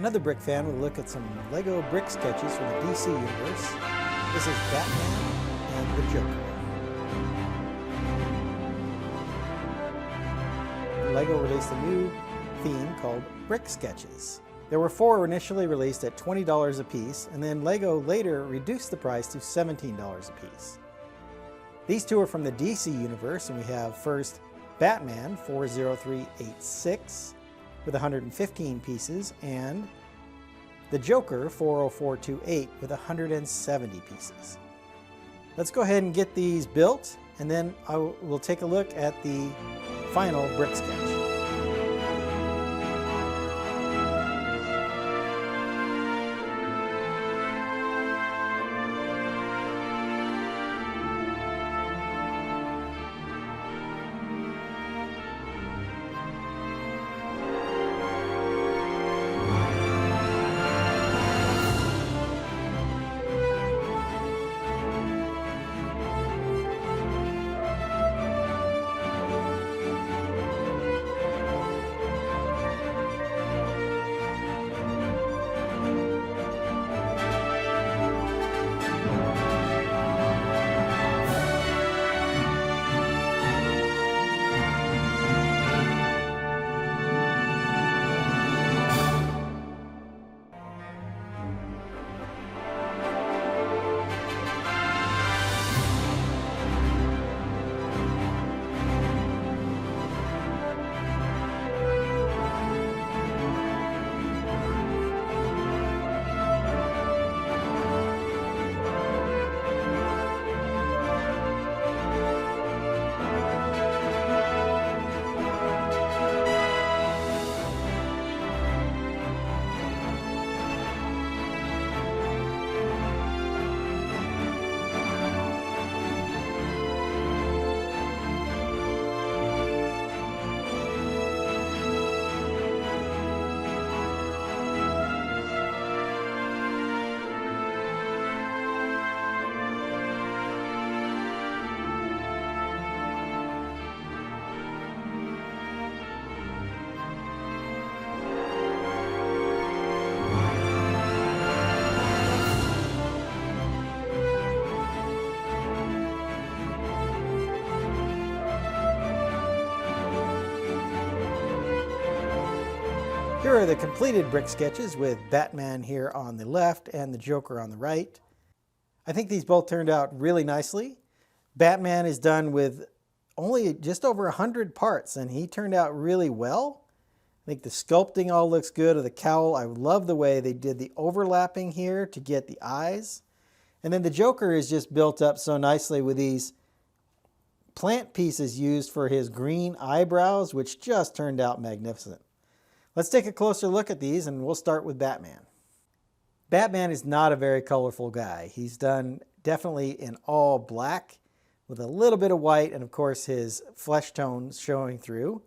Another brick fan will look at some Lego brick sketches from the DC universe. This is Batman and the Joker. Lego released a new theme called Brick Sketches. There were 4 initially released at $20 a piece, and then Lego later reduced the price to $17 a piece. These 2 are from the DC universe, and we have first Batman 40386 with 115 pieces, and the Joker 40428 with 170 pieces. Let's go ahead and get these built, and then we'll take a look at the final brick sketch. Here are the completed brick sketches with Batman here on the left and the Joker on the right. I think these both turned out really nicely. Batman is done with only just over 100 parts, and he turned out really well. I think the sculpting all looks good of the cowl. I love the way they did the overlapping here to get the eyes. And then the Joker is just built up so nicely with these plant pieces used for his green eyebrows, which just turned out magnificent. Let's take a closer look at these, and we'll start with Batman. Batman is not a very colorful guy. He's done definitely in all black with a little bit of white, and of course his flesh tones showing through.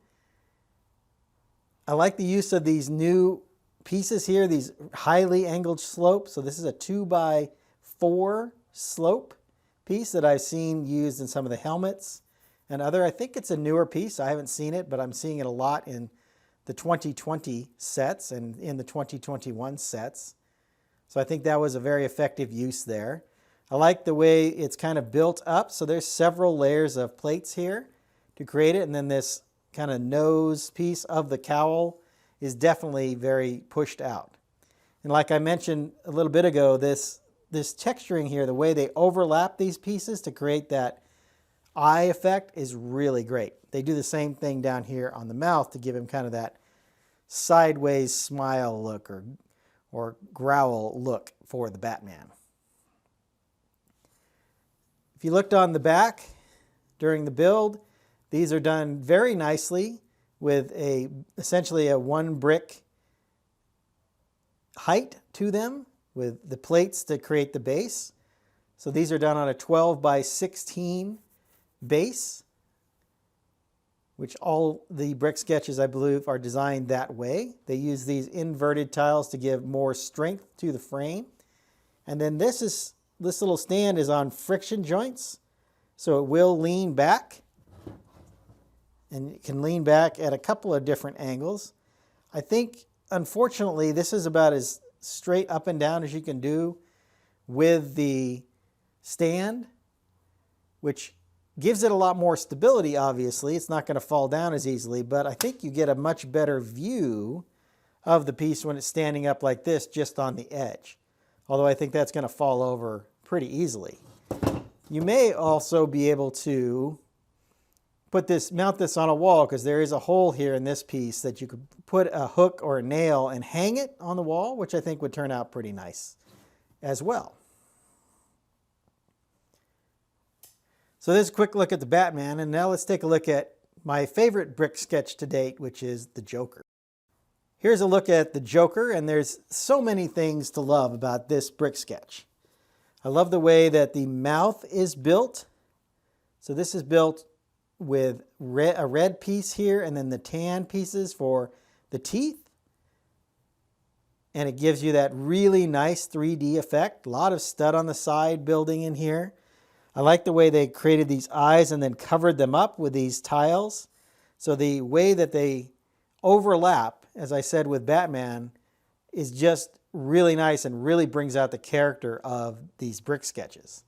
I like the use of these new pieces here, these highly angled slopes. So this is a 2x4 slope piece that I've seen used in some of the helmets and other. I think it's a newer piece. I haven't seen it, but I'm seeing it a lot in the 2020 sets and in the 2021 sets. So I think that was a very effective use there. I like the way it's kind of built up. So there's several layers of plates here to create it. And then this kind of nose piece of the cowl is definitely very pushed out. And like I mentioned a little bit ago, this texturing here, the way they overlap these pieces to create that eye effect is really great. They do the same thing down here on the mouth to give him kind of that sideways smile look or growl look for the Batman. If you looked on the back during the build, these are done very nicely with essentially a 1 brick height to them with the plates to create the base. So these are done on a 12x16 base, which all the brick sketches, I believe, are designed that way. They use these inverted tiles to give more strength to the frame. And then this little stand is on friction joints, so it will lean back. And it can lean back at a couple of different angles. I think unfortunately, this is about as straight up and down as you can do with the stand, which gives it a lot more stability, obviously. It's not going to fall down as easily, but I think you get a much better view of the piece when it's standing up like this, just on the edge. Although I think that's going to fall over pretty easily. You may also be able to mount this on a wall, because there is a hole here in this piece that you could put a hook or a nail and hang it on the wall, which I think would turn out pretty nice as well. So this is a quick look at the Batman, and now let's take a look at my favorite brick sketch to date, which is the Joker. Here's a look at the Joker, and there's so many things to love about this brick sketch. I love the way that the mouth is built. So this is built with a red piece here, and then the tan pieces for the teeth. And it gives you that really nice 3D effect. A lot of stud on the side building in here. I like the way they created these eyes and then covered them up with these tiles. So the way that they overlap, as I said with Batman, is just really nice and really brings out the character of these brick sketches.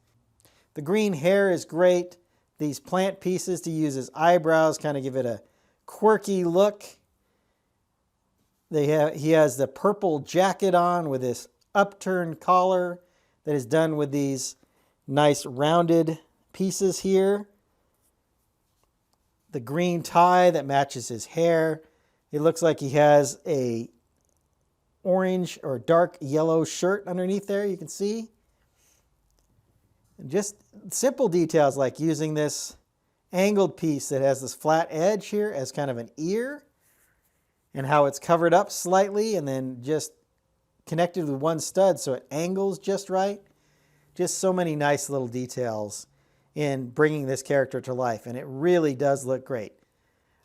The green hair is great. These plant pieces to use as eyebrows kind of give it a quirky look. He has the purple jacket on with this upturned collar that is done with these nice rounded pieces here. The green tie that matches his hair. It looks like he has a orange or dark yellow shirt underneath there, you can see. And just simple details like using this angled piece that has this flat edge here as kind of an ear, and how it's covered up slightly and then just connected with one stud so it angles just right. Just so many nice little details in bringing this character to life, and it really does look great.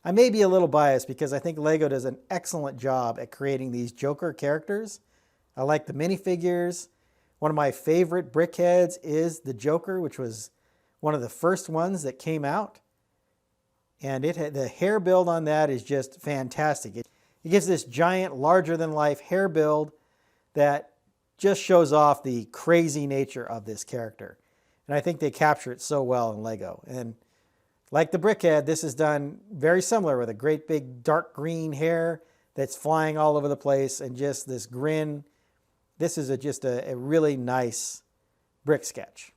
I may be a little biased because I think LEGO does an excellent job at creating these Joker characters. I like the minifigures. One of my favorite brickheads is the Joker, which was one of the first ones that came out. And the hair build on that is just fantastic. It gives this giant, larger-than-life hair build that just shows off the crazy nature of this character. And I think they capture it so well in LEGO. And like the brickhead, this is done very similar with a great big dark green hair that's flying all over the place and just this grin. This is just a really nice brick sketch.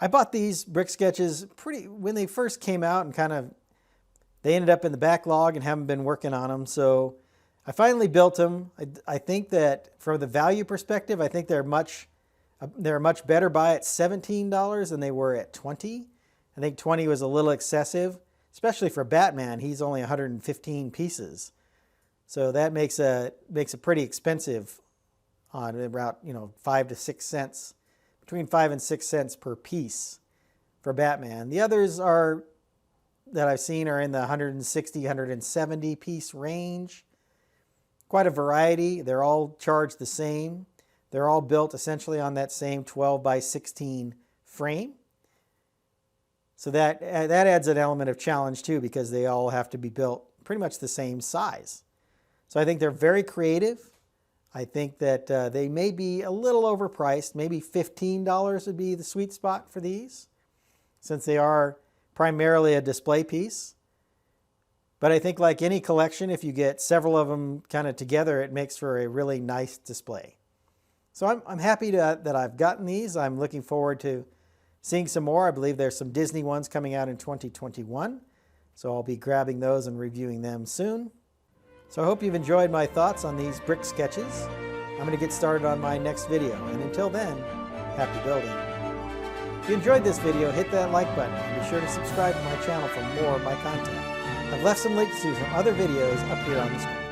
I bought these brick sketches when they first came out, and they ended up in the backlog and haven't been working on them. So I finally built them. I think that from the value perspective, I think they're a much better buy at $17 than they were at $20. I think 20 was a little excessive, especially for Batman. He's only 115 pieces. So that makes it pretty expensive on about 5 to 6 cents, between 5 and 6 cents per piece for Batman. The others that I've seen are in the 160, 170 piece range. Quite a variety. They're all charged the same. They're all built essentially on that same 12 by 16 frame. So that adds an element of challenge too, because they all have to be built pretty much the same size. So I think they're very creative. I think that they may be a little overpriced. Maybe $15 would be the sweet spot for these, since they are primarily a display piece. But I think like any collection, if you get several of them kind of together, it makes for a really nice display. So I'm happy that I've gotten these. I'm looking forward to seeing some more. I believe there's some Disney ones coming out in 2021. So I'll be grabbing those and reviewing them soon. So I hope you've enjoyed my thoughts on these brick sketches. I'm going to get started on my next video. And until then, happy building. If you enjoyed this video, hit that like button and be sure to subscribe to my channel for more of my content. I've left some links to some other videos up here on the screen.